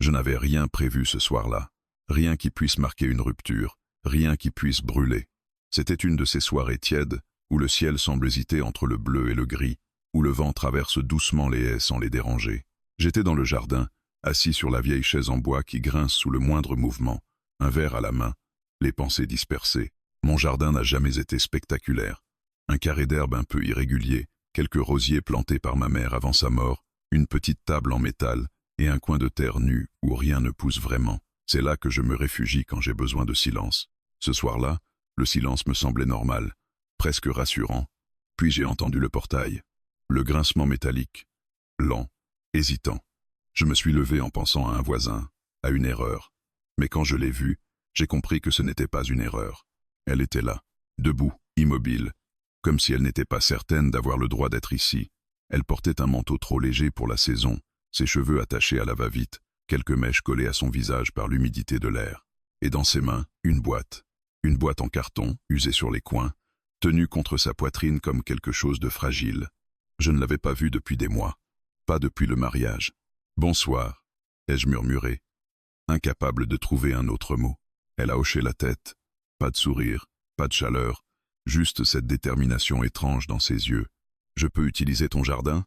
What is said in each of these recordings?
Je n'avais rien prévu ce soir-là. Rien qui puisse marquer une rupture, rien qui puisse brûler. C'était une de ces soirées tièdes, où le ciel semble hésiter entre le bleu et le gris, où le vent traverse doucement les haies sans les déranger. J'étais dans le jardin, assis sur la vieille chaise en bois qui grince sous le moindre mouvement, un verre à la main, les pensées dispersées. Mon jardin n'a jamais été spectaculaire. Un carré d'herbe un peu irrégulier, quelques rosiers plantés par ma mère avant sa mort, une petite table en métal et un coin de terre nue où rien ne pousse vraiment. C'est là que je me réfugie quand j'ai besoin de silence. Ce soir-là, le silence me semblait normal, presque rassurant. Puis j'ai entendu le portail. Le grincement métallique, lent, hésitant. Je me suis levé en pensant à un voisin, à une erreur. Mais quand je l'ai vue, j'ai compris que ce n'était pas une erreur. Elle était là, debout, immobile, comme si elle n'était pas certaine d'avoir le droit d'être ici. Elle portait un manteau trop léger pour la saison, ses cheveux attachés à la va-vite, quelques mèches collées à son visage par l'humidité de l'air. Et dans ses mains, une boîte en carton, usée sur les coins, tenue contre sa poitrine comme quelque chose de fragile. Je ne l'avais pas vue depuis des mois, pas depuis le mariage. « Bonsoir », ai-je murmuré, incapable de trouver un autre mot. Elle a hoché la tête, pas de sourire, pas de chaleur, juste cette détermination étrange dans ses yeux. « Je peux utiliser ton jardin ?»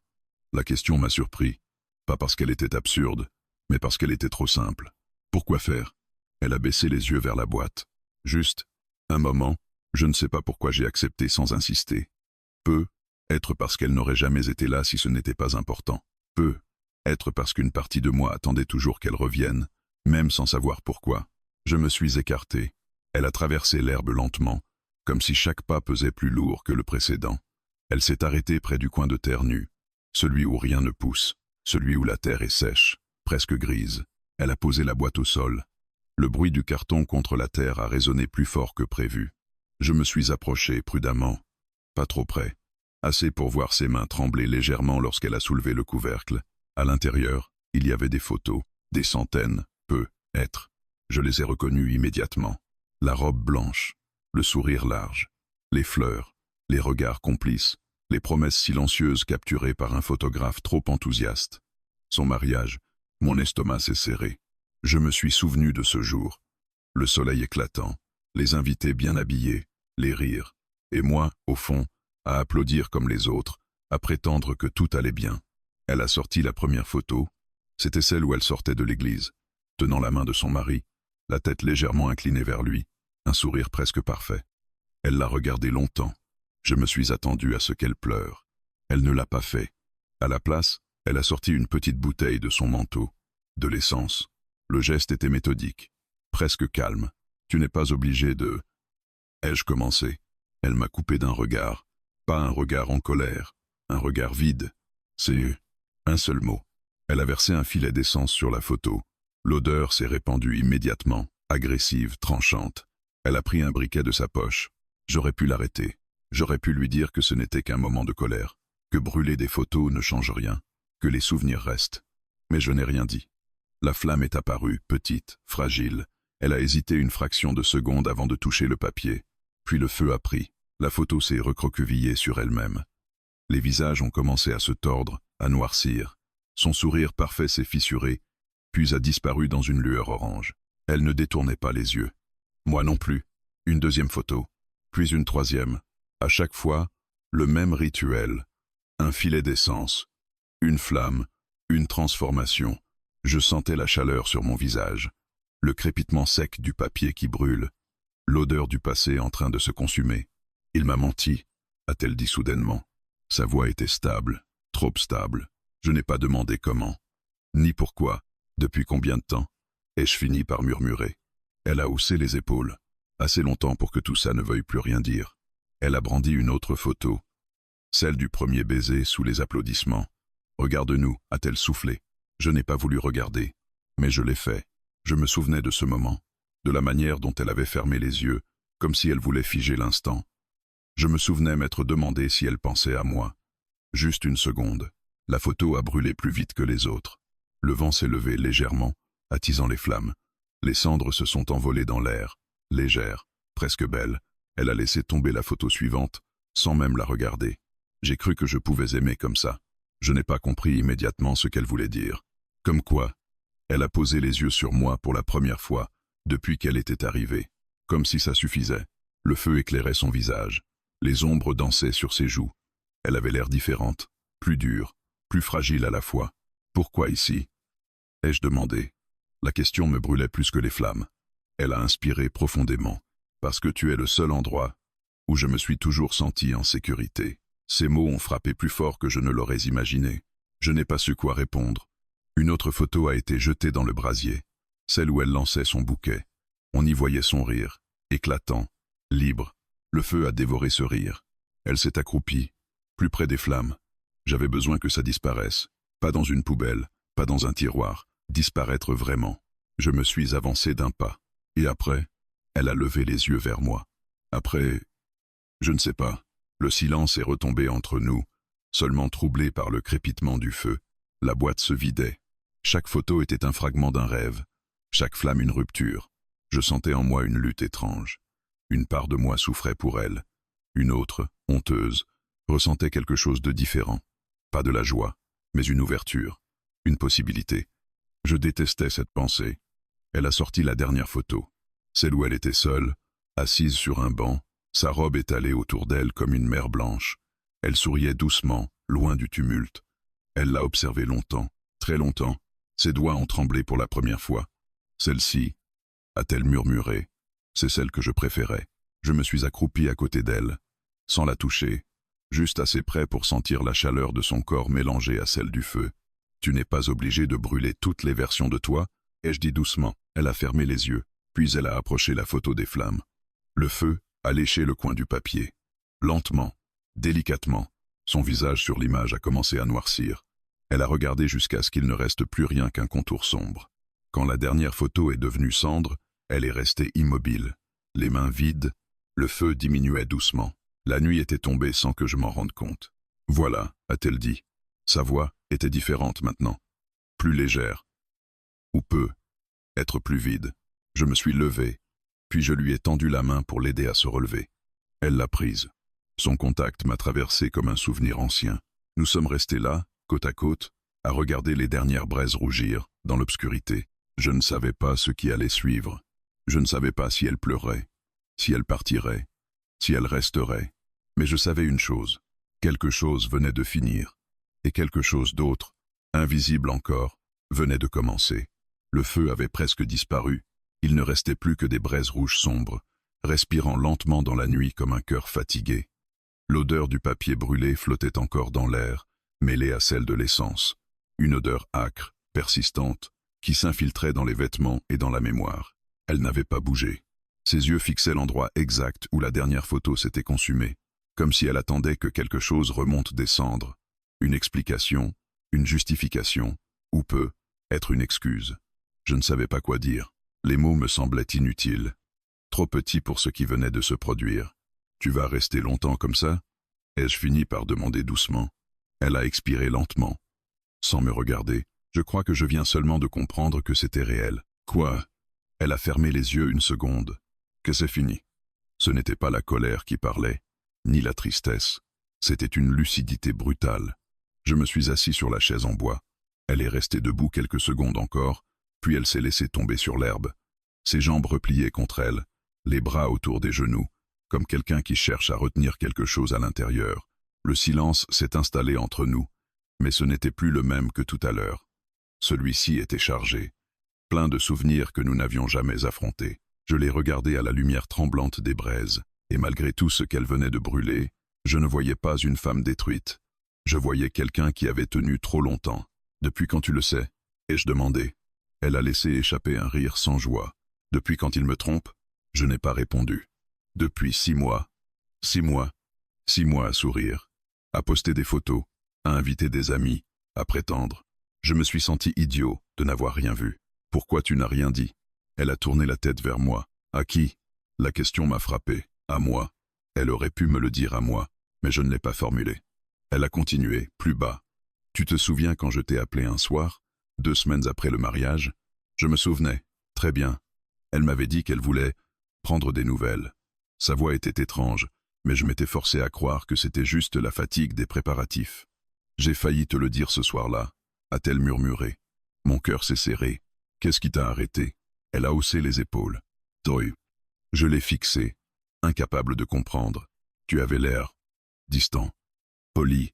La question m'a surpris, pas parce qu'elle était absurde, mais parce qu'elle était trop simple. Pourquoi faire? Elle a baissé les yeux vers la boîte. Juste, un moment, je ne sais pas pourquoi j'ai accepté sans insister. Être parce qu'elle n'aurait jamais été là si ce n'était pas important. Être parce qu'une partie de moi attendait toujours qu'elle revienne, même sans savoir pourquoi. Je me suis écarté. Elle a traversé l'herbe lentement, comme si chaque pas pesait plus lourd que le précédent. Elle s'est arrêtée près du coin de terre nue, celui où rien ne pousse, celui où la terre est sèche, presque grise. Elle a posé la boîte au sol. Le bruit du carton contre la terre a résonné plus fort que prévu. Je me suis approché prudemment, pas trop près, assez pour voir ses mains trembler légèrement lorsqu'elle a soulevé le couvercle. À l'intérieur, il y avait des photos, des centaines, être. Je les ai reconnues immédiatement. La robe blanche, le sourire large, les fleurs, les regards complices, les promesses silencieuses capturées par un photographe trop enthousiaste. Son mariage, mon estomac s'est serré. Je me suis souvenu de ce jour. Le soleil éclatant, les invités bien habillés, les rires, et moi, au fond, à applaudir comme les autres, à prétendre que tout allait bien. Elle a sorti la première photo. C'était celle où elle sortait de l'église, tenant la main de son mari, la tête légèrement inclinée vers lui, un sourire presque parfait. Elle l'a regardé longtemps. Je me suis attendu à ce qu'elle pleure. Elle ne l'a pas fait. À la place, elle a sorti une petite bouteille de son manteau, de l'essence. Le geste était méthodique, presque calme. Tu n'es pas obligé de... Ai-je commencé? Elle m'a coupé d'un regard, pas un regard en colère, un regard vide. C'est un seul mot. Elle a versé un filet d'essence sur la photo. L'odeur s'est répandue immédiatement, agressive, tranchante. Elle a pris un briquet de sa poche. J'aurais pu l'arrêter. J'aurais pu lui dire que ce n'était qu'un moment de colère, que brûler des photos ne change rien, que les souvenirs restent. Mais je n'ai rien dit. La flamme est apparue, petite, fragile. Elle a hésité une fraction de seconde avant de toucher le papier. Puis le feu a pris. La photo s'est recroquevillée sur elle-même. Les visages ont commencé à se tordre, à noircir. Son sourire parfait s'est fissuré, puis a disparu dans une lueur orange. Elle ne détournait pas les yeux. Moi non plus. Une deuxième photo, puis une troisième. À chaque fois, le même rituel. Un filet d'essence, une flamme, une transformation. Je sentais la chaleur sur mon visage, le crépitement sec du papier qui brûle, l'odeur du passé en train de se consumer. Il m'a menti, a-t-elle dit soudainement. Sa voix était stable, trop stable. Je n'ai pas demandé comment, ni pourquoi, depuis combien de temps. Ai-je fini par murmurer. Elle a haussé les épaules, assez longtemps pour que tout ça ne veuille plus rien dire. Elle a brandi une autre photo, celle du premier baiser sous les applaudissements. Regarde-nous, a-t-elle soufflé. Je n'ai pas voulu regarder, mais je l'ai fait. Je me souvenais de ce moment, de la manière dont elle avait fermé les yeux, comme si elle voulait figer l'instant. Je me souvenais m'être demandé si elle pensait à moi. Juste une seconde. La photo a brûlé plus vite que les autres. Le vent s'est levé légèrement, attisant les flammes. Les cendres se sont envolées dans l'air, légères, presque belles. Elle a laissé tomber la photo suivante, sans même la regarder. J'ai cru que je pouvais aimer comme ça. Je n'ai pas compris immédiatement ce qu'elle voulait dire. Comme quoi? Elle a posé les yeux sur moi pour la première fois depuis qu'elle était arrivée, comme si ça suffisait. Le feu éclairait son visage. Les ombres dansaient sur ses joues. Elle avait l'air différente, plus dure, plus fragile à la fois. Pourquoi ici? Ai-je demandé. La question me brûlait plus que les flammes. Elle a inspiré profondément. Parce que tu es le seul endroit où je me suis toujours senti en sécurité. Ces mots ont frappé plus fort que je ne l'aurais imaginé. Je n'ai pas su quoi répondre. Une autre photo a été jetée dans le brasier, celle où elle lançait son bouquet. On y voyait son rire, éclatant, libre. Le feu a dévoré ce rire. Elle s'est accroupie, plus près des flammes. J'avais besoin que ça disparaisse, pas dans une poubelle, pas dans un tiroir, disparaître vraiment. Je me suis avancé d'un pas. Et après, elle a levé les yeux vers moi. Après, je ne sais pas. Le silence est retombé entre nous, seulement troublé par le crépitement du feu. La boîte se vidait. Chaque photo était un fragment d'un rêve, chaque flamme une rupture. Je sentais en moi une lutte étrange. Une part de moi souffrait pour elle. Une autre, honteuse, ressentait quelque chose de différent. Pas de la joie, mais une ouverture, une possibilité. Je détestais cette pensée. Elle a sorti la dernière photo, celle où elle était seule, assise sur un banc, sa robe étalée autour d'elle comme une mer blanche. Elle souriait doucement, loin du tumulte. Elle l'a observée longtemps, très longtemps. Ses doigts ont tremblé pour la première fois. Celle-ci, a-t-elle murmuré, c'est celle que je préférais. Je me suis accroupi à côté d'elle, sans la toucher, juste assez près pour sentir la chaleur de son corps mélangée à celle du feu. Tu n'es pas obligé de brûler toutes les versions de toi, ai-je dit doucement. Elle a fermé les yeux, puis elle a approché la photo des flammes. Le feu a léché le coin du papier. Lentement, délicatement, son visage sur l'image a commencé à noircir. Elle a regardé jusqu'à ce qu'il ne reste plus rien qu'un contour sombre. Quand la dernière photo est devenue cendre, elle est restée immobile, les mains vides, le feu diminuait doucement. La nuit était tombée sans que je m'en rende compte. Voilà, a-t-elle dit. Sa voix était différente maintenant, plus légère. Ou peu, être plus vide. Je me suis levé, puis je lui ai tendu la main pour l'aider à se relever. Elle l'a prise. Son contact m'a traversé comme un souvenir ancien. Nous sommes restés là, côte à côte, à regarder les dernières braises rougir, dans l'obscurité. Je ne savais pas ce qui allait suivre. Je ne savais pas si elle pleurait, si elle partirait, si elle resterait. Mais je savais une chose. Quelque chose venait de finir. Et quelque chose d'autre, invisible encore, venait de commencer. Le feu avait presque disparu. Il ne restait plus que des braises rouges sombres, respirant lentement dans la nuit comme un cœur fatigué. L'odeur du papier brûlé flottait encore dans l'air, mêlée à celle de l'essence. Une odeur âcre, persistante, qui s'infiltrait dans les vêtements et dans la mémoire. Elle n'avait pas bougé. Ses yeux fixaient l'endroit exact où la dernière photo s'était consumée, comme si elle attendait que quelque chose remonte des cendres. Une explication, une justification, ou peut être une excuse. Je ne savais pas quoi dire. Les mots me semblaient inutiles, trop petits pour ce qui venait de se produire. « Tu vas rester longtemps comme ça ?» ai-je fini par demander doucement. Elle a expiré lentement, sans me regarder. Je crois que je viens seulement de comprendre que c'était réel. Quoi? Elle a fermé les yeux une seconde. Que c'est fini. Ce n'était pas la colère qui parlait, ni la tristesse. C'était une lucidité brutale. Je me suis assis sur la chaise en bois. Elle est restée debout quelques secondes encore, puis elle s'est laissée tomber sur l'herbe. Ses jambes repliées contre elle, les bras autour des genoux, comme quelqu'un qui cherche à retenir quelque chose à l'intérieur. Le silence s'est installé entre nous, mais ce n'était plus le même que tout à l'heure. Celui-ci était chargé, plein de souvenirs que nous n'avions jamais affrontés. Je l'ai regardée à la lumière tremblante des braises, et malgré tout ce qu'elle venait de brûler, je ne voyais pas une femme détruite. Je voyais quelqu'un qui avait tenu trop longtemps. Depuis quand tu le sais? Ai-je demandé. Elle a laissé échapper un rire sans joie. Depuis quand il me trompe? Je n'ai pas répondu. Depuis 6 mois. 6 mois. 6 mois à sourire, à poster des photos, à inviter des amis, à prétendre. Je me suis senti idiot de n'avoir rien vu. Pourquoi tu n'as rien dit? Elle a tourné la tête vers moi. À qui? La question m'a frappé. À moi. Elle aurait pu me le dire à moi, mais je ne l'ai pas formulé. Elle a continué, plus bas. Tu te souviens quand je t'ai appelé un soir, 2 semaines après le mariage? Je me souvenais. Très bien. Elle m'avait dit qu'elle voulait prendre des nouvelles. Sa voix était étrange, mais je m'étais forcé à croire que c'était juste la fatigue des préparatifs. J'ai failli te le dire ce soir-là, a-t-elle murmuré. Mon cœur s'est serré. Qu'est-ce qui t'a arrêté? Elle a haussé les épaules. Toi. Je l'ai fixé, incapable de comprendre. Tu avais l'air distant, poli,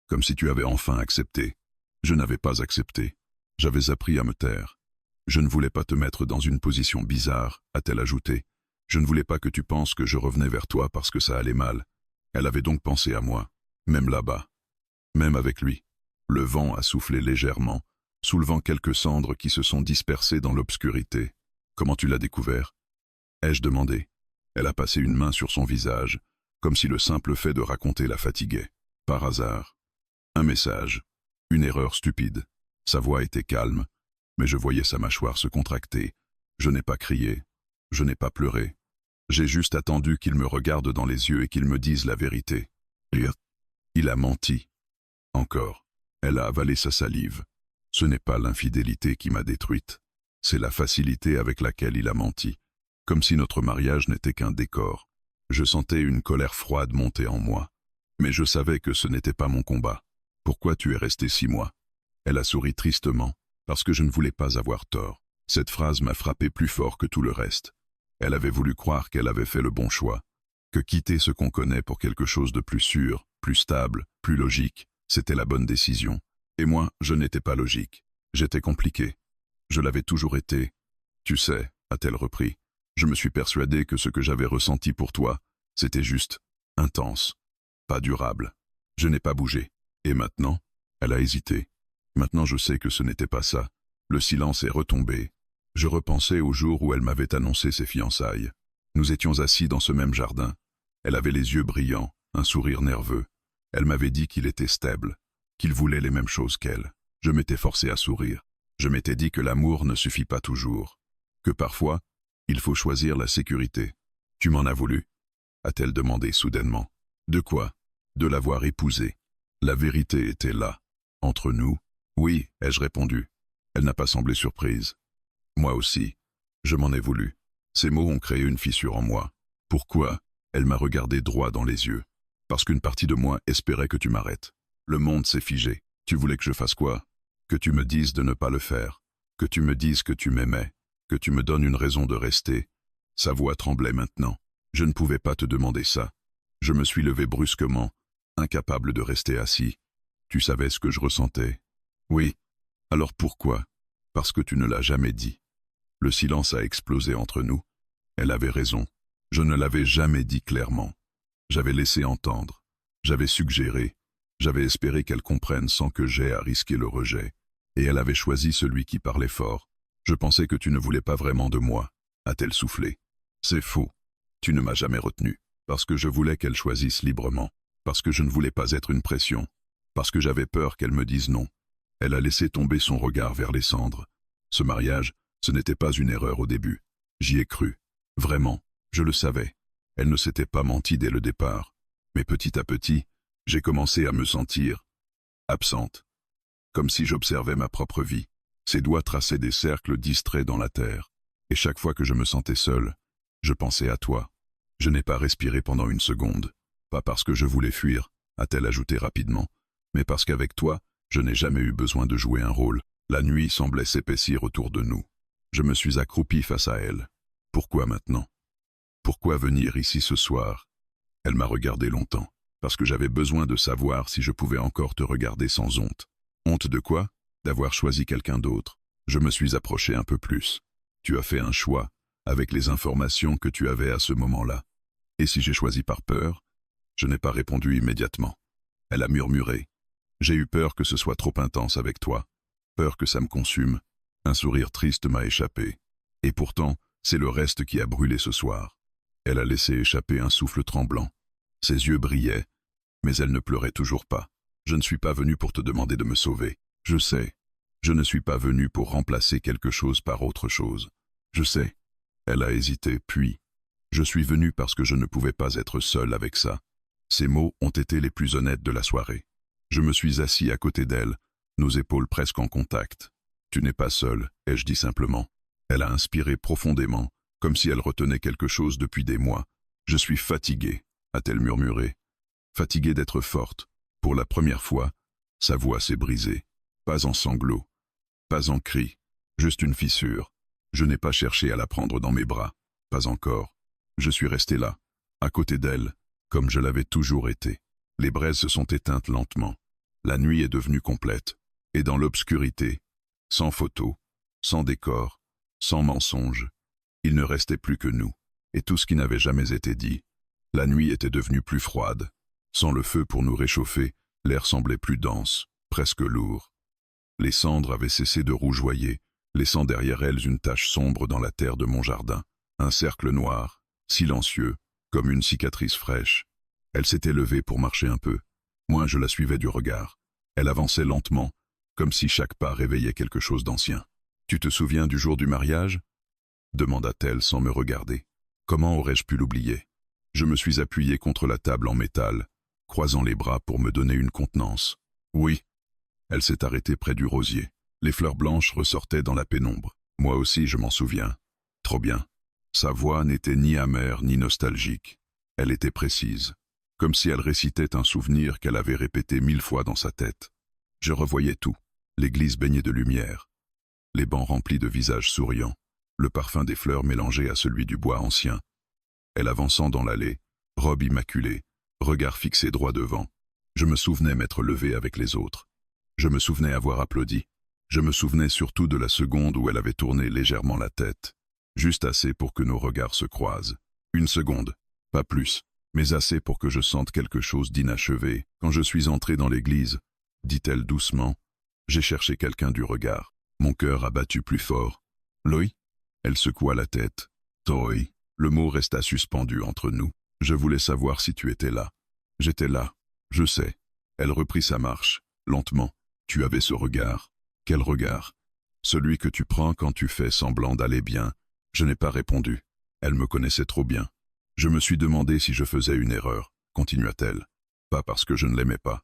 comme si tu avais enfin accepté. Je n'avais pas accepté. J'avais appris à me taire. Je ne voulais pas te mettre dans une position bizarre, a-t-elle ajouté. Je ne voulais pas que tu penses que je revenais vers toi parce que ça allait mal. Elle avait donc pensé à moi, même là-bas, même avec lui. Le vent a soufflé légèrement, soulevant quelques cendres qui se sont dispersées dans l'obscurité. Comment tu l'as découvert? Ai-je demandé. Elle a passé une main sur son visage, comme si le simple fait de raconter la fatiguait. Par hasard. Un message. Une erreur stupide. Sa voix était calme, mais je voyais sa mâchoire se contracter. Je n'ai pas crié. Je n'ai pas pleuré. J'ai juste attendu qu'il me regarde dans les yeux et qu'il me dise la vérité. Il a menti. Encore. Elle a avalé sa salive. Ce n'est pas l'infidélité qui m'a détruite. C'est la facilité avec laquelle il a menti. Comme si notre mariage n'était qu'un décor. Je sentais une colère froide monter en moi. Mais je savais que ce n'était pas mon combat. Pourquoi tu es resté 6 mois? Elle a souri tristement, parce que je ne voulais pas avoir tort. Cette phrase m'a frappé plus fort que tout le reste. Elle avait voulu croire qu'elle avait fait le bon choix, que quitter ce qu'on connaît pour quelque chose de plus sûr, plus stable, plus logique, c'était la bonne décision. Et moi, je n'étais pas logique. J'étais compliqué. Je l'avais toujours été. Tu sais, a-t-elle repris, je me suis persuadé que ce que j'avais ressenti pour toi, c'était juste intense, pas durable. Je n'ai pas bougé. Et maintenant? Elle a hésité. Maintenant je sais que ce n'était pas ça. Le silence est retombé. Je repensais au jour où elle m'avait annoncé ses fiançailles. Nous étions assis dans ce même jardin. Elle avait les yeux brillants, un sourire nerveux. Elle m'avait dit qu'il était stable, qu'il voulait les mêmes choses qu'elle. Je m'étais forcé à sourire. Je m'étais dit que l'amour ne suffit pas toujours, que parfois, il faut choisir la sécurité. Tu m'en as voulu? A-t-elle demandé soudainement. De quoi? De l'avoir épousée. La vérité était là, entre nous. Oui, ai-je répondu. Elle n'a pas semblé surprise. Moi aussi. Je m'en ai voulu. Ces mots ont créé une fissure en moi. Pourquoi? Elle m'a regardé droit dans les yeux. Parce qu'une partie de moi espérait que tu m'arrêtes. Le monde s'est figé. Tu voulais que je fasse quoi? Que tu me dises de ne pas le faire. Que tu me dises que tu m'aimais. Que tu me donnes une raison de rester. Sa voix tremblait maintenant. Je ne pouvais pas te demander ça. Je me suis levé brusquement, incapable de rester assis. Tu savais ce que je ressentais. Oui. Alors pourquoi? Parce que tu ne l'as jamais dit. Le silence a explosé entre nous. Elle avait raison. Je ne l'avais jamais dit clairement. J'avais laissé entendre. J'avais suggéré. J'avais espéré qu'elle comprenne sans que j'aie à risquer le rejet. Et elle avait choisi celui qui parlait fort. Je pensais que tu ne voulais pas vraiment de moi, a-t-elle soufflé. C'est faux. Tu ne m'as jamais retenu. Parce que je voulais qu'elle choisisse librement. Parce que je ne voulais pas être une pression. Parce que j'avais peur qu'elle me dise non. Elle a laissé tomber son regard vers les cendres. Ce mariage, ce n'était pas une erreur au début. J'y ai cru. Vraiment, je le savais. Elle ne s'était pas menti dès le départ. Mais petit à petit, j'ai commencé à me sentir absente. Comme si j'observais ma propre vie. Ses doigts traçaient des cercles distraits dans la terre. Et chaque fois que je me sentais seul, je pensais à toi. Je n'ai pas respiré pendant une seconde. Pas parce que je voulais fuir, a-t-elle ajouté rapidement, mais parce qu'avec toi, je n'ai jamais eu besoin de jouer un rôle. La nuit semblait s'épaissir autour de nous. Je me suis accroupi face à elle. Pourquoi maintenant? Pourquoi venir ici ce soir? Elle m'a regardé longtemps, parce que j'avais besoin de savoir si je pouvais encore te regarder sans honte. Honte de quoi? D'avoir choisi quelqu'un d'autre. Je me suis approché un peu plus. Tu as fait un choix, avec les informations que tu avais à ce moment-là. Et si j'ai choisi par peur? Je n'ai pas répondu immédiatement. Elle a murmuré. J'ai eu peur que ce soit trop intense avec toi. Peur que ça me consume. Un sourire triste m'a échappé. Et pourtant, c'est le reste qui a brûlé ce soir. Elle a laissé échapper un souffle tremblant. Ses yeux brillaient, mais elle ne pleurait toujours pas. Je ne suis pas venu pour te demander de me sauver. Je sais. Je ne suis pas venu pour remplacer quelque chose par autre chose. Je sais. Elle a hésité, puis... Je suis venu parce que je ne pouvais pas être seul avec ça. Ces mots ont été les plus honnêtes de la soirée. Je me suis assis à côté d'elle, nos épaules presque en contact. Tu n'es pas seul, ai-je dit simplement. Elle a inspiré profondément, comme si elle retenait quelque chose depuis des mois. Je suis fatigué, a-t-elle murmuré. Fatigué d'être forte. Pour la première fois, sa voix s'est brisée. Pas en sanglots, pas en cris, Juste une fissure. Je n'ai pas cherché à la prendre dans mes bras. Pas encore. Je suis resté là, à côté d'elle, comme je l'avais toujours été. Les braises se sont éteintes lentement. La nuit est devenue complète. Et dans l'obscurité, sans photo, sans décor, sans mensonge, il ne restait plus que nous, et tout ce qui n'avait jamais été dit. La nuit était devenue plus froide. Sans le feu pour nous réchauffer, l'air semblait plus dense, presque lourd. Les cendres avaient cessé de rougeoyer, laissant derrière elles une tache sombre dans la terre de mon jardin, un cercle noir, silencieux, comme une cicatrice fraîche. Elle s'était levée pour marcher un peu. Moi, je la suivais du regard. Elle avançait lentement, comme si chaque pas réveillait quelque chose d'ancien. « Tu te souviens du jour du mariage ?» demanda-t-elle sans me regarder. Comment aurais-je pu l'oublier? Je me suis appuyé contre la table en métal, croisant les bras pour me donner une contenance. Oui. Elle s'est arrêtée près du rosier. Les fleurs blanches ressortaient dans la pénombre. Moi aussi, je m'en souviens. Trop bien. Sa voix n'était ni amère ni nostalgique. Elle était précise, comme si elle récitait un souvenir qu'elle avait répété 1000 fois dans sa tête. Je revoyais tout. L'église baignée de lumière, les bancs remplis de visages souriants, le parfum des fleurs mélangé à celui du bois ancien. Elle avançant dans l'allée, robe immaculée, regard fixé droit devant. Je me souvenais m'être levé avec les autres. Je me souvenais avoir applaudi. Je me souvenais surtout de la seconde où elle avait tourné légèrement la tête, juste assez pour que nos regards se croisent. Une seconde, pas plus, mais assez pour que je sente quelque chose d'inachevé. Quand je suis entré dans l'église, dit-elle doucement, j'ai cherché quelqu'un du regard. Mon cœur a battu plus fort. Loi? Elle secoua la tête. Toi. Le mot resta suspendu entre nous. Je voulais savoir si tu étais là. J'étais là. Je sais. Elle reprit sa marche, lentement. Tu avais ce regard. Quel regard? Celui que tu prends quand tu fais semblant d'aller bien. Je n'ai pas répondu. Elle me connaissait trop bien. Je me suis demandé si je faisais une erreur, continua-t-elle. Pas parce que je ne l'aimais pas,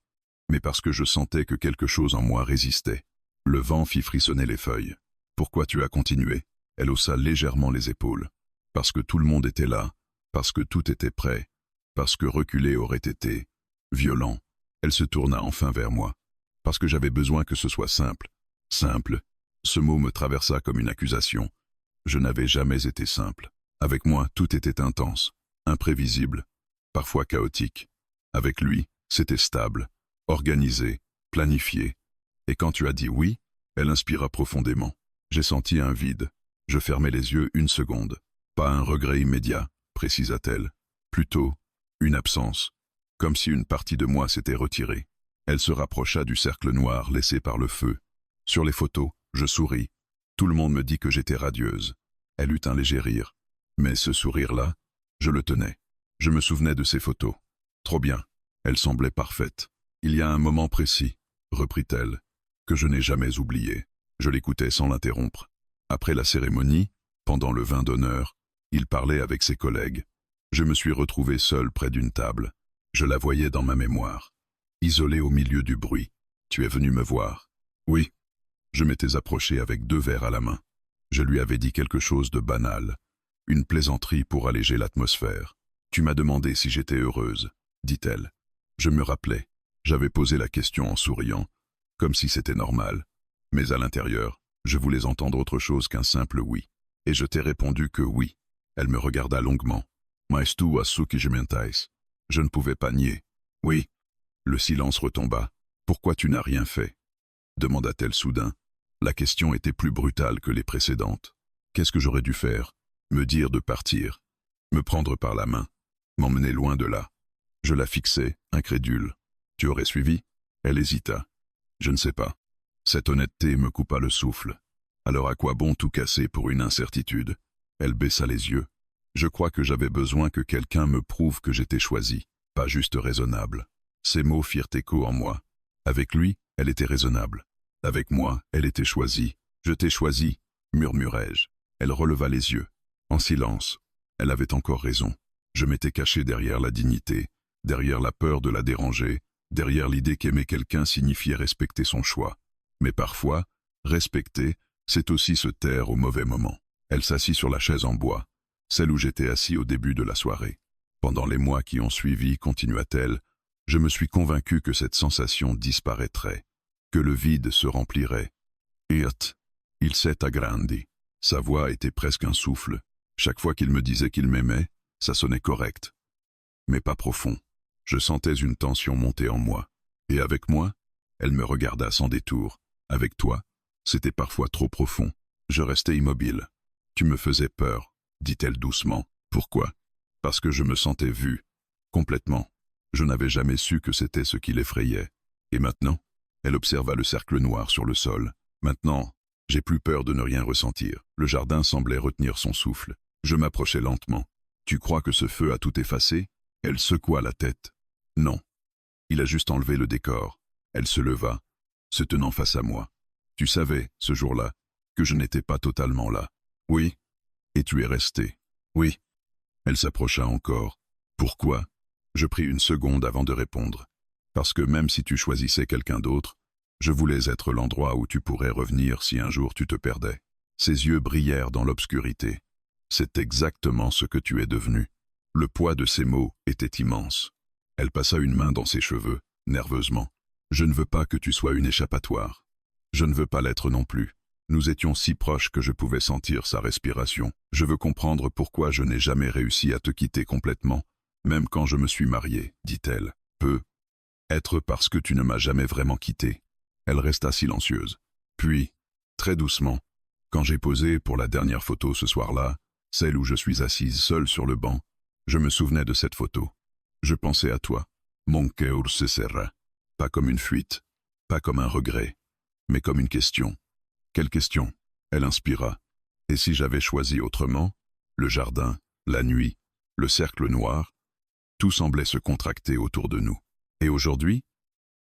mais parce que je sentais que quelque chose en moi résistait. Le vent fit frissonner les feuilles. Pourquoi tu as continué? Elle haussa légèrement les épaules. Parce que tout le monde était là, parce que tout était prêt, parce que reculer aurait été violent. Elle se tourna enfin vers moi. Parce que j'avais besoin que ce soit simple. Simple. Ce mot me traversa comme une accusation. Je n'avais jamais été simple. Avec moi, tout était intense, imprévisible, parfois chaotique. Avec lui, c'était stable, organisé, planifié. Et quand tu as dit oui, elle inspira profondément. J'ai senti un vide. Je fermai les yeux une seconde. Pas un regret immédiat, précisa-t-elle. Plutôt, une absence. Comme si une partie de moi s'était retirée. Elle se rapprocha du cercle noir laissé par le feu. Sur les photos, je souris. Tout le monde me dit que j'étais radieuse. Elle eut un léger rire. Mais ce sourire-là, je le tenais. Je me souvenais de ces photos. Trop bien. Elle semblait parfaite. Il y a un moment précis, reprit-elle, que je n'ai jamais oublié. Je l'écoutais sans l'interrompre. Après la cérémonie, pendant le vin d'honneur, il parlait avec ses collègues. Je me suis retrouvé seul près d'une table. Je la voyais dans ma mémoire. Isolée au milieu du bruit. Tu es venu me voir. Oui. Je m'étais approché avec 2 verres à la main. Je lui avais dit quelque chose de banal. Une plaisanterie pour alléger l'atmosphère. Tu m'as demandé si j'étais heureuse, dit-elle. Je me rappelais. J'avais posé la question en souriant, comme si c'était normal. Mais à l'intérieur, je voulais entendre autre chose qu'un simple oui. Et je t'ai répondu que oui. Elle me regarda longuement. Mais tu as su que je mentais. Je ne pouvais pas nier. Oui. Le silence retomba. Pourquoi tu n'as rien fait? Demanda-t-elle soudain. La question était plus brutale que les précédentes. Qu'est-ce que j'aurais dû faire? Me dire de partir. Me prendre par la main. M'emmener loin de là. Je la fixai, incrédule. Tu aurais suivi? Elle hésita. Je ne sais pas. Cette honnêteté me coupa le souffle. Alors à quoi bon tout casser pour une incertitude? Elle baissa les yeux. Je crois que j'avais besoin que quelqu'un me prouve que j'étais choisi, pas juste raisonnable. Ces mots firent écho en moi. Avec lui, elle était raisonnable. Avec moi, elle était choisie. Je t'ai choisi, murmurai-je. Elle releva les yeux. En silence. Elle avait encore raison. Je m'étais caché derrière la dignité, derrière la peur de la déranger, derrière l'idée qu'aimer quelqu'un signifiait respecter son choix. Mais parfois, respecter, c'est aussi se taire au mauvais moment. Elle s'assit sur la chaise en bois, celle où j'étais assis au début de la soirée. Pendant les mois qui ont suivi, continua-t-elle, je me suis convaincu que cette sensation disparaîtrait, que le vide se remplirait. Il s'est agrandi. Sa voix était presque un souffle. Chaque fois qu'il me disait qu'il m'aimait, ça sonnait correct. Mais pas profond. Je sentais une tension monter en moi. Et avec moi, elle me regarda sans détour. Avec toi, c'était parfois trop profond. Je restais immobile. Tu me faisais peur, dit-elle doucement. Pourquoi? Parce que je me sentais vu. Complètement. Je n'avais jamais su que c'était ce qui l'effrayait. Et maintenant? Elle observa le cercle noir sur le sol. Maintenant, j'ai plus peur de ne rien ressentir. Le jardin semblait retenir son souffle. Je m'approchai lentement. Tu crois que ce feu a tout effacé? Elle secoua la tête. Non. Il a juste enlevé le décor. Elle se leva, se tenant face à moi. Tu savais, ce jour-là, que je n'étais pas totalement là. Oui. Et tu es resté. Oui. Elle s'approcha encore. Pourquoi? Je pris une seconde avant de répondre. Parce que même si tu choisissais quelqu'un d'autre, je voulais être l'endroit où tu pourrais revenir si un jour tu te perdais. Ses yeux brillèrent dans l'obscurité. C'est exactement ce que tu es devenu. Le poids de ces mots était immense. Elle passa une main dans ses cheveux, nerveusement. Je ne veux pas que tu sois une échappatoire. Je ne veux pas l'être non plus. Nous étions si proches que je pouvais sentir sa respiration. Je veux comprendre pourquoi je n'ai jamais réussi à te quitter complètement, même quand je me suis marié, dit-elle. Peut être parce que tu ne m'as jamais vraiment quitté. Elle resta silencieuse. Puis, très doucement, quand j'ai posé pour la dernière photo ce soir-là, celle où je suis assise seule sur le banc, je me souvenais de cette photo. Je pensais à toi. Mon cœur se serra. Pas comme une fuite, pas comme un regret, mais comme une question. Quelle question? Elle inspira. Et si j'avais choisi autrement? Le jardin, la nuit, le cercle noir, tout semblait se contracter autour de nous. Et aujourd'hui?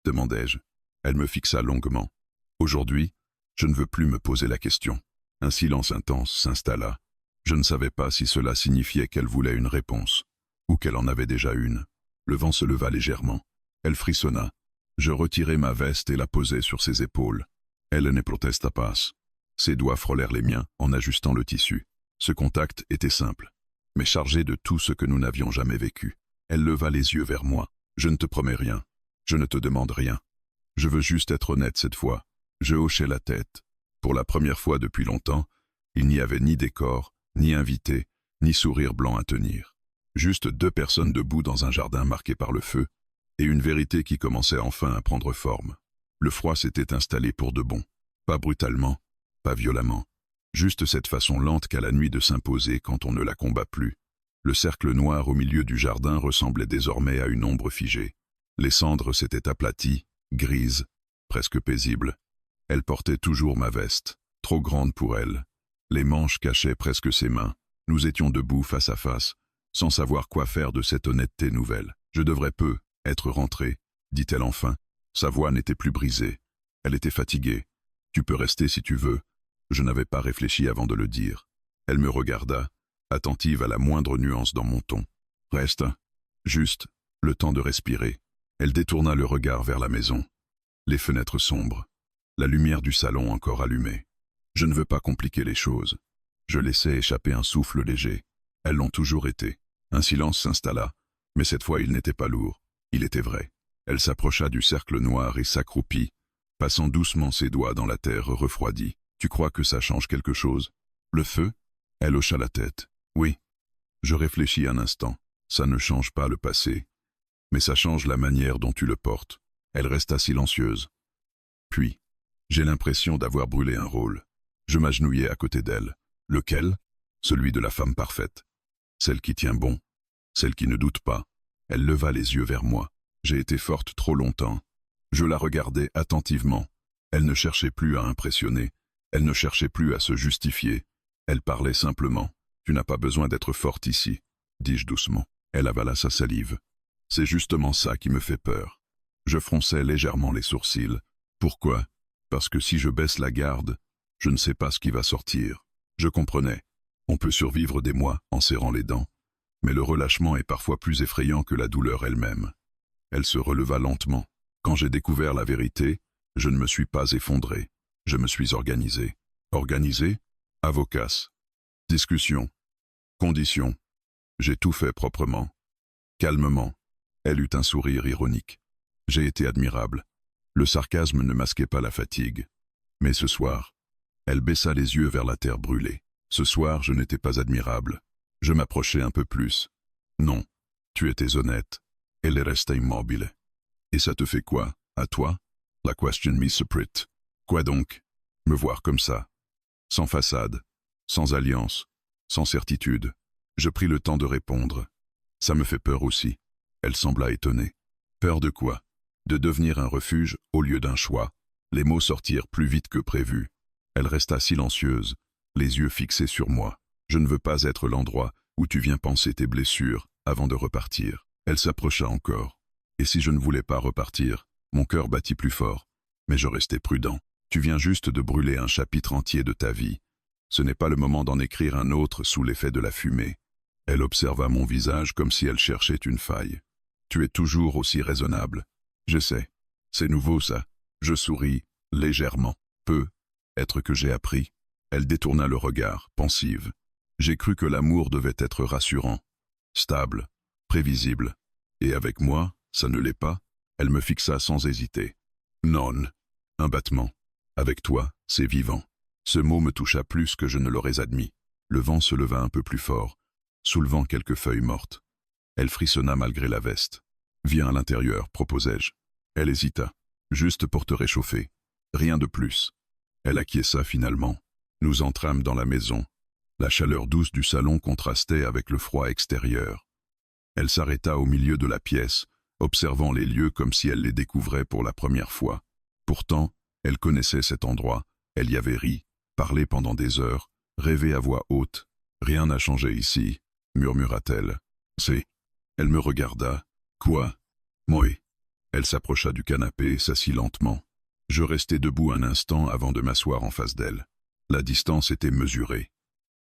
Demandai-je. Elle me fixa longuement. Aujourd'hui, je ne veux plus me poser la question. Un silence intense s'installa. Je ne savais pas si cela signifiait qu'elle voulait une réponse, ou qu'elle en avait déjà une. Le vent se leva légèrement. Elle frissonna. Je retirai ma veste et la posai sur ses épaules. Elle ne protesta pas. Ses doigts frôlèrent les miens en ajustant le tissu. Ce contact était simple, mais chargé de tout ce que nous n'avions jamais vécu. Elle leva les yeux vers moi. Je ne te promets rien. Je ne te demande rien. Je veux juste être honnête cette fois. Je hochai la tête. Pour la première fois depuis longtemps, il n'y avait ni décor, ni invité, ni sourire blanc à tenir. Juste deux personnes debout dans un jardin marqué par le feu, et une vérité qui commençait enfin à prendre forme. Le froid s'était installé pour de bon. Pas brutalement, pas violemment. Juste cette façon lente qu'a la nuit de s'imposer quand on ne la combat plus. Le cercle noir au milieu du jardin ressemblait désormais à une ombre figée. Les cendres s'étaient aplaties, grises, presque paisibles. Elle portait toujours ma veste, trop grande pour elle. Les manches cachaient presque ses mains. Nous étions debout face à face, sans savoir quoi faire de cette honnêteté nouvelle. Je devrais peu être rentrée, dit-elle enfin. Sa voix n'était plus brisée. Elle était fatiguée. Tu peux rester si tu veux. Je n'avais pas réfléchi avant de le dire. Elle me regarda, attentive à la moindre nuance dans mon ton. Reste. Juste, le temps de respirer. Elle détourna le regard vers la maison. Les fenêtres sombres. La lumière du salon encore allumée. Je ne veux pas compliquer les choses. Je laissai échapper un souffle léger. Elles l'ont toujours été. Un silence s'installa, mais cette fois il n'était pas lourd. Il était vrai. Elle s'approcha du cercle noir et s'accroupit, passant doucement ses doigts dans la terre refroidie. Tu crois que ça change quelque chose? Le feu? Elle hocha la tête. Oui. Je réfléchis un instant. Ça ne change pas le passé, mais ça change la manière dont tu le portes. Elle resta silencieuse. Puis, j'ai l'impression d'avoir brûlé un rôle. Je m'agenouillai à côté d'elle. Lequel? Celui de la femme parfaite. Celle qui tient bon. Celle qui ne doute pas. Elle leva les yeux vers moi. J'ai été forte trop longtemps. Je la regardais attentivement. Elle ne cherchait plus à impressionner. Elle ne cherchait plus à se justifier. Elle parlait simplement. Tu n'as pas besoin d'être forte ici, dis-je doucement. Elle avala sa salive. C'est justement ça qui me fait peur. Je fronçai légèrement les sourcils. Pourquoi? Parce que si je baisse la garde, je ne sais pas ce qui va sortir. Je comprenais. On peut survivre des mois en serrant les dents, mais le relâchement est parfois plus effrayant que la douleur elle-même. Elle se releva lentement. Quand j'ai découvert la vérité, je ne me suis pas effondré. Je me suis organisé. Organisé? Avocace. Discussion. Conditions. J'ai tout fait proprement. Calmement. Elle eut un sourire ironique. J'ai été admirable. Le sarcasme ne masquait pas la fatigue. Mais ce soir, Elle baissa les yeux vers la terre brûlée. Ce soir, je n'étais pas admirable. Je m'approchai un peu plus. Non, tu étais honnête. Elle resta immobile. Et ça te fait quoi, à toi? La question me surprit. Quoi donc? Me voir comme ça. Sans façade, sans alliance, sans certitude. Je pris le temps de répondre. Ça me fait peur aussi. Elle sembla étonnée. Peur de quoi? De devenir un refuge au lieu d'un choix. Les mots sortirent plus vite que prévu. Elle resta silencieuse, les yeux fixés sur moi. Je ne veux pas être l'endroit où tu viens panser tes blessures avant de repartir. Elle s'approcha encore. Et si je ne voulais pas repartir, mon cœur battit plus fort. Mais je restai prudent. Tu viens juste de brûler un chapitre entier de ta vie. Ce n'est pas le moment d'en écrire un autre sous l'effet de la fumée. Elle observa mon visage comme si elle cherchait une faille. Tu es toujours aussi raisonnable. Je sais. C'est nouveau ça. Je souris, légèrement. Peu. Être que j'ai appris. Elle détourna le regard, pensive. J'ai cru que l'amour devait être rassurant, stable, prévisible. Et avec moi, ça ne l'est pas. Elle me fixa sans hésiter. Non. Un battement. Avec toi, c'est vivant. Ce mot me toucha plus que je ne l'aurais admis. Le vent se leva un peu plus fort, soulevant quelques feuilles mortes. Elle frissonna malgré la veste. Viens à l'intérieur, proposai-je. Elle hésita. Juste pour te réchauffer. Rien de plus. Elle acquiesça finalement. Nous entrâmes dans la maison. La chaleur douce du salon contrastait avec le froid extérieur. Elle s'arrêta au milieu de la pièce, observant les lieux comme si elle les découvrait pour la première fois. Pourtant, elle connaissait cet endroit. Elle y avait ri, parlé pendant des heures, rêvé à voix haute. Rien n'a changé ici, murmura-t-elle. C'est... Elle me regarda. Quoi? Moi. Elle s'approcha du canapé et s'assit lentement. Je restai debout un instant avant de m'asseoir en face d'elle. La distance était mesurée.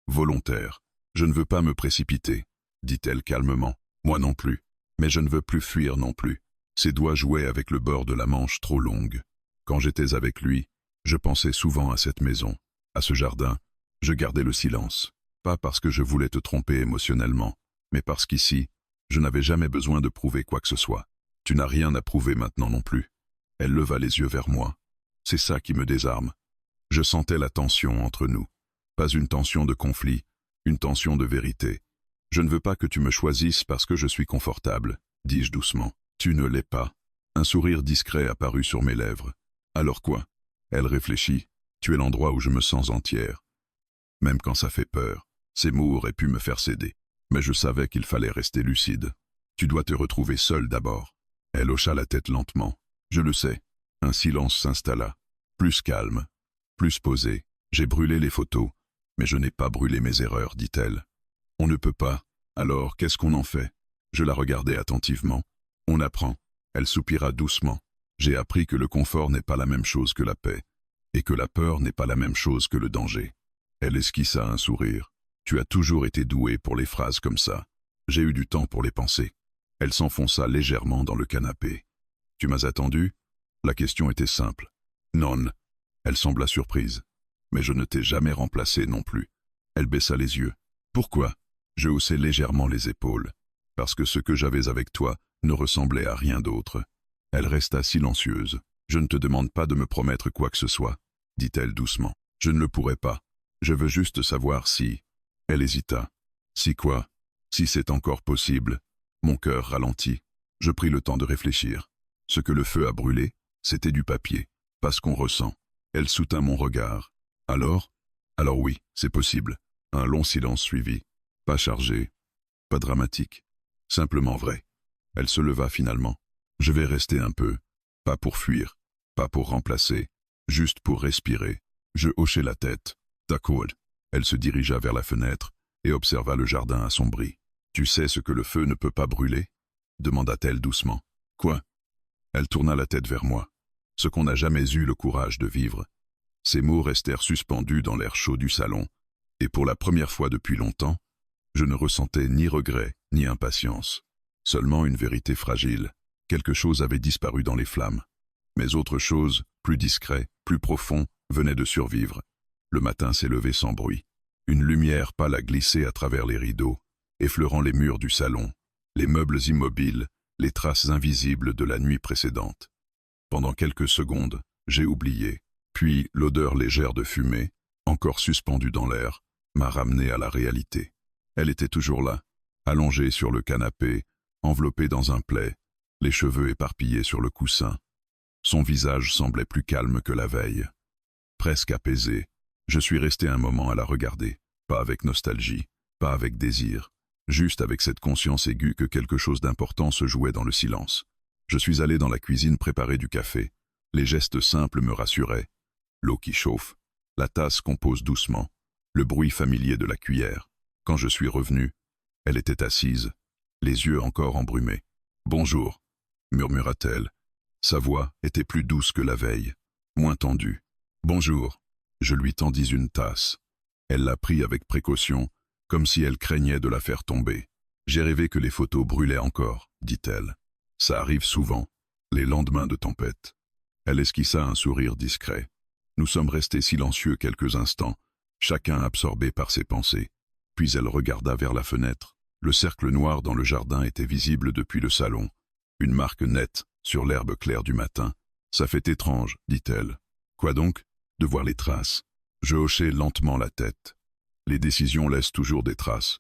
Volontaire. Je ne veux pas me précipiter, dit-elle calmement. Moi non plus. Mais je ne veux plus fuir non plus. Ses doigts jouaient avec le bord de la manche trop longue. Quand j'étais avec lui, je pensais souvent à cette maison, à ce jardin. Je gardais le silence. Pas parce que je voulais te tromper émotionnellement, mais parce qu'ici, je n'avais jamais besoin de prouver quoi que ce soit. Tu n'as rien à prouver maintenant non plus. Elle leva les yeux vers moi. C'est ça qui me désarme. Je sentais la tension entre nous. Pas une tension de conflit, une tension de vérité. Je ne veux pas que tu me choisisses parce que je suis confortable, dis-je doucement. Tu ne l'es pas. Un sourire discret apparut sur mes lèvres. Alors quoi? Elle réfléchit. Tu es l'endroit où je me sens entière. Même quand ça fait peur. Ces mots auraient pu me faire céder. Mais je savais qu'il fallait rester lucide. Tu dois te retrouver seule d'abord. Elle hocha la tête lentement. Je le sais. Un silence s'installa. Plus calme. Plus posé. J'ai brûlé les photos. Mais je n'ai pas brûlé mes erreurs, dit-elle. On ne peut pas. Alors, qu'est-ce qu'on en fait? Je la regardai attentivement. On apprend. Elle soupira doucement. J'ai appris que le confort n'est pas la même chose que la paix. Et que la peur n'est pas la même chose que le danger. Elle esquissa un sourire. Tu as toujours été douée pour les phrases comme ça. J'ai eu du temps pour les penser. Elle s'enfonça légèrement dans le canapé. Tu m'as attendu? La question était simple. Non. Elle sembla surprise. Mais je ne t'ai jamais remplacé non plus. Elle baissa les yeux. Pourquoi? Je haussai légèrement les épaules. Parce que ce que j'avais avec toi ne ressemblait à rien d'autre. Elle resta silencieuse. Je ne te demande pas de me promettre quoi que ce soit, dit-elle doucement. Je ne le pourrai pas. Je veux juste savoir si... Elle hésita. Si quoi? Si c'est encore possible. Mon cœur ralentit. Je pris le temps de réfléchir. Ce que le feu a brûlé, c'était du papier, pas ce qu'on ressent. Elle soutint mon regard. Alors? Alors oui, c'est possible. Un long silence suivit. Pas chargé, pas dramatique. Simplement vrai. Elle se leva finalement. Je vais rester un peu. Pas pour fuir, pas pour remplacer, juste pour respirer. Je hochai la tête. D'accord. Elle se dirigea vers la fenêtre et observa le jardin assombri. Tu sais ce que le feu ne peut pas brûler? Demanda-t-elle doucement. Quoi? Elle tourna la tête vers moi. Ce qu'on n'a jamais eu le courage de vivre. Ces mots restèrent suspendus dans l'air chaud du salon, et pour la première fois depuis longtemps, je ne ressentais ni regret ni impatience. Seulement une vérité fragile. Quelque chose avait disparu dans les flammes. Mais autre chose, plus discret, plus profond, venait de survivre. Le matin s'est levé sans bruit. Une lumière pâle a glissé à travers les rideaux, effleurant les murs du salon, les meubles immobiles, les traces invisibles de la nuit précédente. Pendant quelques secondes, j'ai oublié. Puis l'odeur légère de fumée, encore suspendue dans l'air, m'a ramené à la réalité. Elle était toujours là, allongée sur le canapé, enveloppée dans un plaid, les cheveux éparpillés sur le coussin. Son visage semblait plus calme que la veille. Presque apaisé, je suis resté un moment à la regarder, pas avec nostalgie, pas avec désir, juste avec cette conscience aiguë que quelque chose d'important se jouait dans le silence. Je suis allé dans la cuisine préparer du café. Les gestes simples me rassuraient. L'eau qui chauffe, la tasse qu'on pose doucement, le bruit familier de la cuillère. Quand je suis revenu, elle était assise, les yeux encore embrumés. « Bonjour », murmura-t-elle. Sa voix était plus douce que la veille, moins tendue. « Bonjour ». Je lui tendis une tasse. Elle la prit avec précaution, comme si elle craignait de la faire tomber. « J'ai rêvé que les photos brûlaient encore », dit-elle. « Ça arrive souvent, les lendemains de tempête. » Elle esquissa un sourire discret. Nous sommes restés silencieux quelques instants, chacun absorbé par ses pensées. Puis elle regarda vers la fenêtre. Le cercle noir dans le jardin était visible depuis le salon. Une marque nette sur l'herbe claire du matin. « Ça fait étrange, dit-elle. »« Quoi donc ?» ?»« De voir les traces. » Je hochai lentement la tête. Les décisions laissent toujours des traces,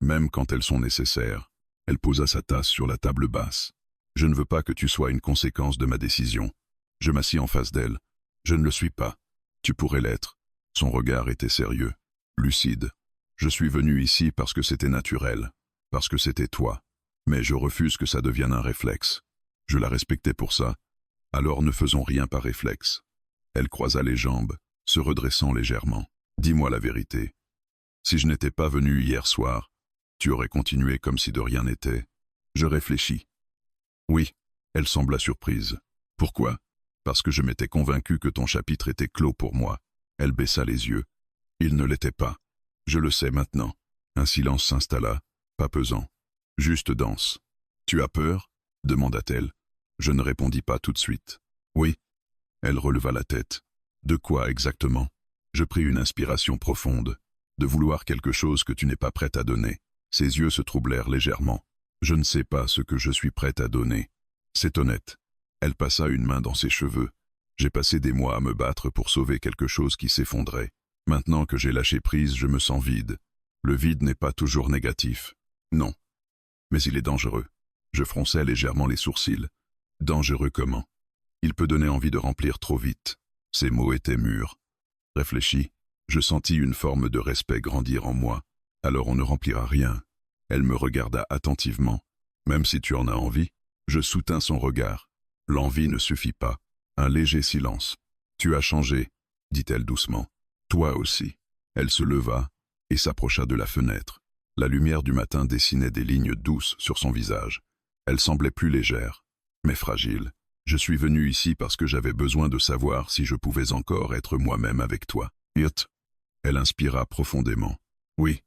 même quand elles sont nécessaires. Elle posa sa tasse sur la table basse. « Je ne veux pas que tu sois une conséquence de ma décision. » Je m'assis en face d'elle. « Je ne le suis pas. Tu pourrais l'être. » Son regard était sérieux, lucide. « Je suis venu ici parce que c'était naturel, parce que c'était toi. Mais je refuse que ça devienne un réflexe. Je la respectais pour ça. Alors ne faisons rien par réflexe. » Elle croisa les jambes, se redressant légèrement. « Dis-moi la vérité. Si je n'étais pas venu hier soir, tu aurais continué comme si de rien n'était. » Je réfléchis. « Oui. » Elle sembla surprise. « Pourquoi ? » « Parce que je m'étais convaincu que ton chapitre était clos pour moi. » Elle baissa les yeux. Il ne l'était pas. Je le sais maintenant. Un silence s'installa, pas pesant. Juste dense. « Tu as peur ?» demanda-t-elle. Je ne répondis pas tout de suite. « Oui. » Elle releva la tête. « De quoi exactement ?» Je pris une inspiration profonde. « De vouloir quelque chose que tu n'es pas prête à donner. » Ses yeux se troublèrent légèrement. « Je ne sais pas ce que je suis prête à donner. C'est honnête. » Elle passa une main dans ses cheveux. J'ai passé des mois à me battre pour sauver quelque chose qui s'effondrait. Maintenant que j'ai lâché prise, je me sens vide. Le vide n'est pas toujours négatif. Non. Mais il est dangereux. Je fronçai légèrement les sourcils. Dangereux comment? Il peut donner envie de remplir trop vite. Ces mots étaient mûrs. Réfléchis. Je sentis une forme de respect grandir en moi. Alors on ne remplira rien. Elle me regarda attentivement. Même si tu en as envie. Je soutins son regard. L'envie ne suffit pas. Un léger silence. « Tu as changé, » dit-elle doucement. « Toi aussi. » Elle se leva et s'approcha de la fenêtre. La lumière du matin dessinait des lignes douces sur son visage. Elle semblait plus légère, mais fragile. « Je suis venu ici parce que j'avais besoin de savoir si je pouvais encore être moi-même avec toi. » Hirt. Elle inspira profondément. « Oui. »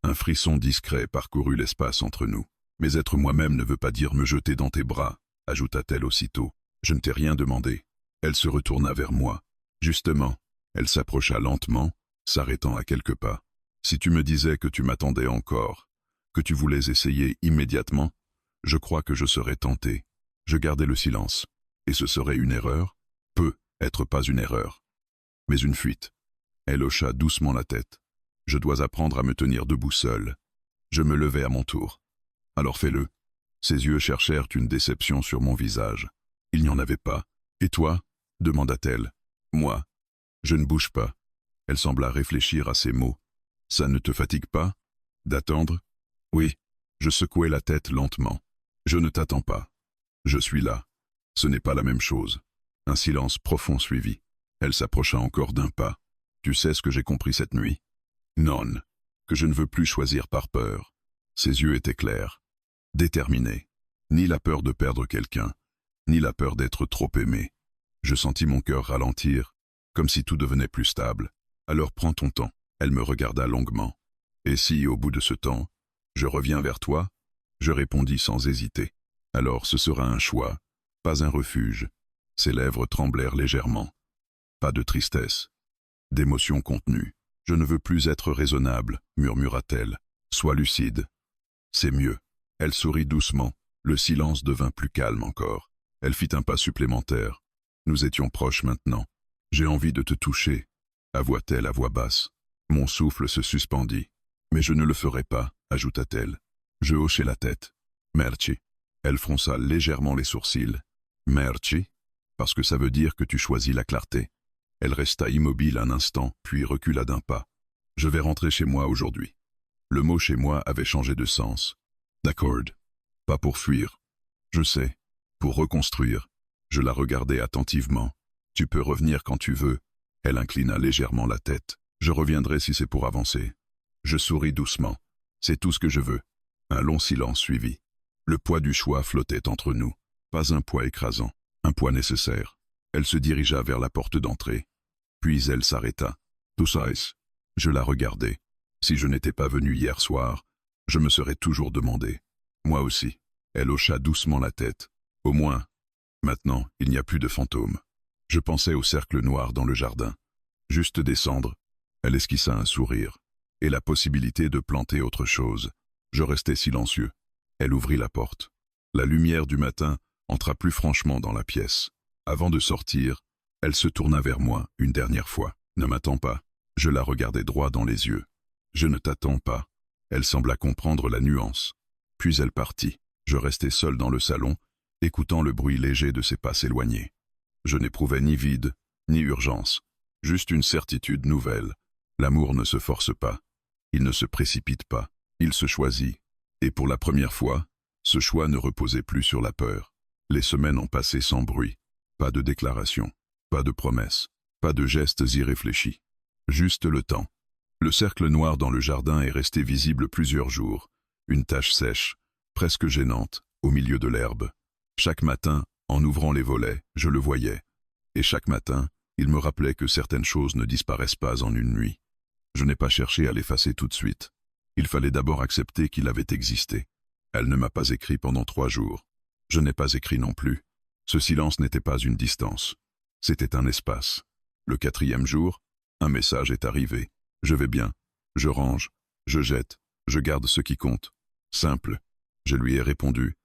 Un frisson discret parcourut l'espace entre nous. « Mais être moi-même ne veut pas dire me jeter dans tes bras. » ajouta-t-elle aussitôt. « Je ne t'ai rien demandé. » Elle se retourna vers moi. Justement, elle s'approcha lentement, s'arrêtant à quelques pas. « Si tu me disais que tu m'attendais encore, que tu voulais essayer immédiatement, je crois que je serais tenté. » Je gardai le silence. Et ce serait une erreur? Peut être pas une erreur, mais une fuite. Elle hocha doucement la tête. « Je dois apprendre à me tenir debout seul. » Je me levai à mon tour. « Alors fais-le. » Ses yeux cherchèrent une déception sur mon visage. Il n'y en avait pas. « Et toi ?» demanda-t-elle. « Moi, je ne bouge pas. » Elle sembla réfléchir à ces mots. « Ça ne te fatigue pas? D'attendre ?» Oui. Je secouai la tête lentement. « Je ne t'attends pas. Je suis là. Ce n'est pas la même chose. » Un silence profond suivit. Elle s'approcha encore d'un pas. « Tu sais ce que j'ai compris cette nuit? » Non. Que je ne veux plus choisir par peur. Ses yeux étaient clairs. Déterminé. Ni la peur de perdre quelqu'un, ni la peur d'être trop aimé. Je sentis mon cœur ralentir, comme si tout devenait plus stable. « Alors prends ton temps. » Elle me regarda longuement. « Et si, au bout de ce temps, je reviens vers toi ?» Je répondis sans hésiter. « Alors ce sera un choix, pas un refuge. » Ses lèvres tremblèrent légèrement. Pas de tristesse, d'émotion contenue. « Je ne veux plus être raisonnable, » murmura-t-elle. « Sois lucide. » C'est mieux. Elle sourit doucement. Le silence devint plus calme encore. Elle fit un pas supplémentaire. Nous étions proches maintenant. « J'ai envie de te toucher. » avoua-t-elle à voix basse. Mon souffle se suspendit. Mais je ne le ferai pas, ajouta-t-elle. Je hochai la tête. Merci. Elle fronça légèrement les sourcils. Merci? Parce que ça veut dire que tu choisis la clarté. Elle resta immobile un instant, puis recula d'un pas. Je vais rentrer chez moi aujourd'hui. Le mot chez moi avait changé de sens. D'accord. Pas pour fuir. Je sais. Pour reconstruire. Je la regardai attentivement. Tu peux revenir quand tu veux. Elle inclina légèrement la tête. Je reviendrai si c'est pour avancer. Je souris doucement. C'est tout ce que je veux. Un long silence suivit. Le poids du choix flottait entre nous. Pas un poids écrasant, un poids nécessaire. Elle se dirigea vers la porte d'entrée. Puis elle s'arrêta. Tout ça est. Je la regardai. Si je n'étais pas venu hier soir, je me serais toujours demandé. Moi aussi. Elle hocha doucement la tête. Au moins, maintenant, il n'y a plus de fantômes. Je pensais au cercle noir dans le jardin. Juste descendre. Elle esquissa un sourire. Et la possibilité de planter autre chose. Je restai silencieux. Elle ouvrit la porte. La lumière du matin entra plus franchement dans la pièce. Avant de sortir, elle se tourna vers moi une dernière fois. Ne m'attends pas. Je la regardai droit dans les yeux. Je ne t'attends pas. Elle sembla comprendre la nuance. Puis elle partit. Je restai seul dans le salon, écoutant le bruit léger de ses pas s'éloigner. Je n'éprouvais ni vide, ni urgence. Juste une certitude nouvelle. L'amour ne se force pas. Il ne se précipite pas. Il se choisit. Et pour la première fois, ce choix ne reposait plus sur la peur. Les semaines ont passé sans bruit. Pas de déclaration, pas de promesses, pas de gestes irréfléchis. Juste le temps. Le cercle noir dans le jardin est resté visible plusieurs jours. Une tache sèche, presque gênante, au milieu de l'herbe. Chaque matin, en ouvrant les volets, je le voyais. Et chaque matin, il me rappelait que certaines choses ne disparaissent pas en une nuit. Je n'ai pas cherché à l'effacer tout de suite. Il fallait d'abord accepter qu'il avait existé. Elle ne m'a pas écrit pendant 3 jours. Je n'ai pas écrit non plus. Ce silence n'était pas une distance. C'était un espace. Le 4e jour, un message est arrivé. Je vais bien. Je range. Je jette. Je garde ce qui compte. Simple. Je lui ai répondu.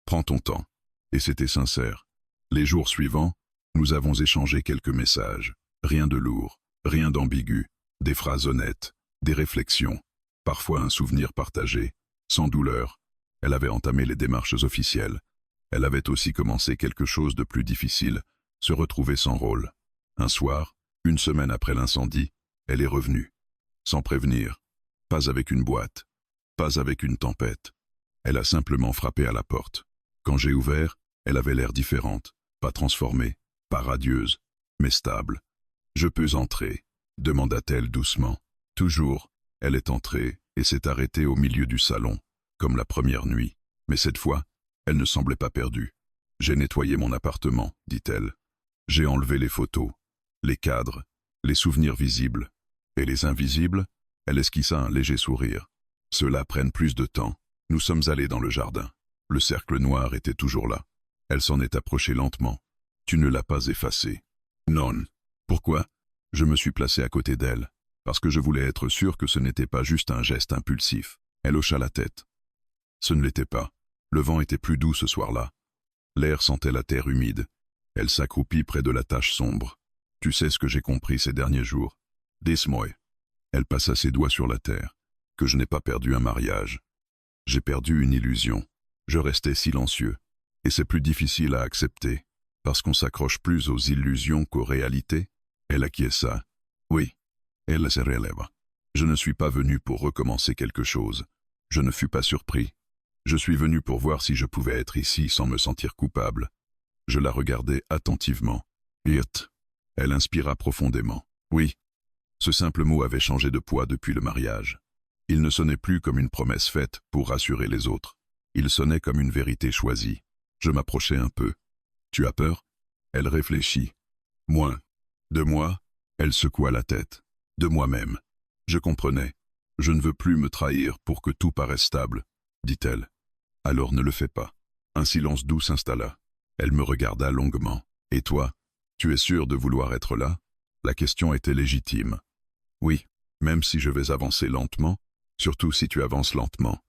Prends ton temps. Et c'était sincère. Les jours suivants, nous avons échangé quelques messages. Rien de lourd. Rien d'ambigu. Des phrases honnêtes. Des réflexions. Parfois un souvenir partagé. Sans douleur. Elle avait entamé les démarches officielles. Elle avait aussi commencé quelque chose de plus difficile, se retrouver sans rôle. Un soir, 1 semaine après l'incendie, elle est revenue. Sans prévenir. Pas avec une boîte. Pas avec une tempête. Elle a simplement frappé à la porte. Quand j'ai ouvert, elle avait l'air différente. Pas transformée, pas radieuse, mais stable. « Je peux entrer ?» demanda-t-elle doucement. Toujours, elle est entrée et s'est arrêtée au milieu du salon, comme la première nuit. Mais cette fois, elle ne semblait pas perdue. « J'ai nettoyé mon appartement, dit-elle. J'ai enlevé les photos, les cadres, les souvenirs visibles. Et les invisibles ?» Elle esquissa un léger sourire. « Ceux-là prennent plus de temps. Nous sommes allés dans le jardin. Le cercle noir était toujours là. Elle s'en est approchée lentement. Tu ne l'as pas effacé. »« Non. » »« Pourquoi ?» Je me suis placé à côté d'elle, parce que je voulais être sûr que ce n'était pas juste un geste impulsif. Elle hocha la tête. Ce ne l'était pas. Le vent était plus doux ce soir-là. L'air sentait la terre humide. Elle s'accroupit près de la tache sombre. « Tu sais ce que j'ai compris ces derniers jours. Dis-moi. » Elle passa ses doigts sur la terre. « Que je n'ai pas perdu un mariage. J'ai perdu une illusion. » Je restais silencieux. Et c'est plus difficile à accepter, parce qu'on s'accroche plus aux illusions qu'aux réalités. Elle acquiesça. « Oui. » Elle se relèva. « Je ne suis pas venu pour recommencer quelque chose. Je ne fus pas surpris. Je suis venu pour voir si je pouvais être ici sans me sentir coupable. » Je la regardai attentivement. « Hirt. » Elle inspira profondément. « Oui. » Ce simple mot avait changé de poids depuis le mariage. Il ne sonnait plus comme une promesse faite pour rassurer les autres. Il sonnait comme une vérité choisie. Je m'approchai un peu. « Tu as peur ?» Elle réfléchit. « Moins. » De moi, elle secoua la tête. De moi-même. Je comprenais. Je ne veux plus me trahir pour que tout paraisse stable, dit-elle. Alors ne le fais pas. Un silence doux s'installa. Elle me regarda longuement. Et toi, tu es sûr de vouloir être là? La question était légitime. Oui, même si je vais avancer lentement, surtout si tu avances lentement.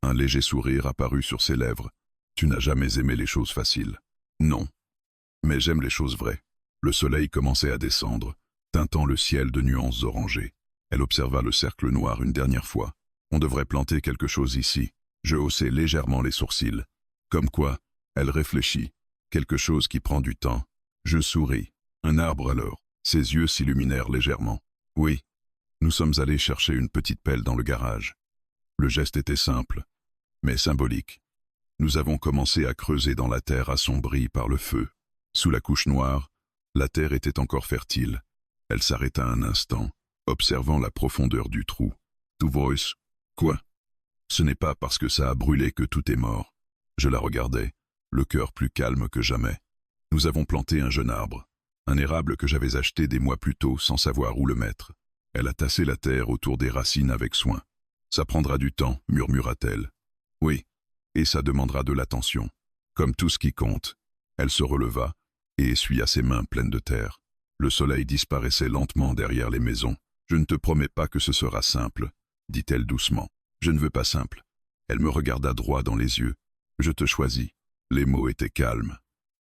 Un léger sourire apparut sur ses lèvres. Tu n'as jamais aimé les choses faciles. Non. Mais j'aime les choses vraies. Le soleil commençait à descendre. teintant le ciel de nuances orangées. Elle observa le cercle noir une dernière fois. On devrait planter quelque chose ici. Je haussai légèrement les sourcils. Comme quoi, elle réfléchit. Quelque chose qui prend du temps. Je souris. Un arbre alors. Ses yeux s'illuminèrent légèrement. Oui. Nous sommes allés chercher une petite pelle dans le garage. Le geste était simple, mais symbolique. Nous avons commencé à creuser dans la terre assombrie par le feu. Sous la couche noire, la terre était encore fertile. Elle s'arrêta un instant, observant la profondeur du trou. Tu vois, quoi? Ce n'est pas parce que ça a brûlé que tout est mort. Je la regardais, le cœur plus calme que jamais. Nous avons planté un jeune arbre, un érable que j'avais acheté des mois plus tôt sans savoir où le mettre. Elle a tassé la terre autour des racines avec soin. Ça prendra du temps, murmura-t-elle. Oui, et ça demandera de l'attention. Comme tout ce qui compte. Elle se releva et essuya ses mains pleines de terre. Le soleil disparaissait lentement derrière les maisons. Je ne te promets pas que ce sera simple, dit-elle doucement. Je ne veux pas simple. Elle me regarda droit dans les yeux. Je te choisis. Les mots étaient calmes,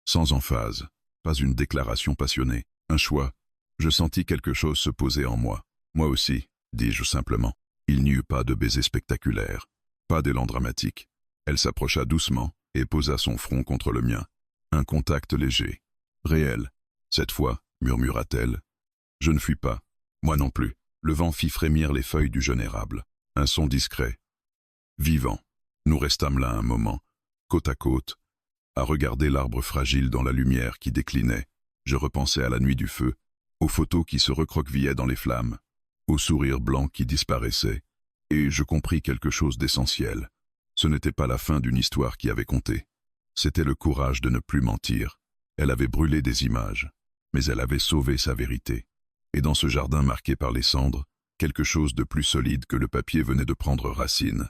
sans emphase, pas une déclaration passionnée, un choix. Je sentis quelque chose se poser en moi. Moi aussi, dis-je simplement. Il n'y eut pas de baiser spectaculaire, pas d'élan dramatique. Elle s'approcha doucement et posa son front contre le mien. Un contact léger, réel. Cette fois, murmura-t-elle. Je ne fuis pas. Moi non plus. Le vent fit frémir les feuilles du jeune érable. Un son discret, vivant. Nous restâmes là un moment, côte à côte, à regarder l'arbre fragile dans la lumière qui déclinait. Je repensais à la nuit du feu, aux photos qui se recroquevillaient dans les flammes, au sourire blanc qui disparaissait, et je compris quelque chose d'essentiel. Ce n'était pas la fin d'une histoire qui avait compté. C'était le courage de ne plus mentir. Elle avait brûlé des images, mais elle avait sauvé sa vérité. Et dans ce jardin marqué par les cendres, quelque chose de plus solide que le papier venait de prendre racine.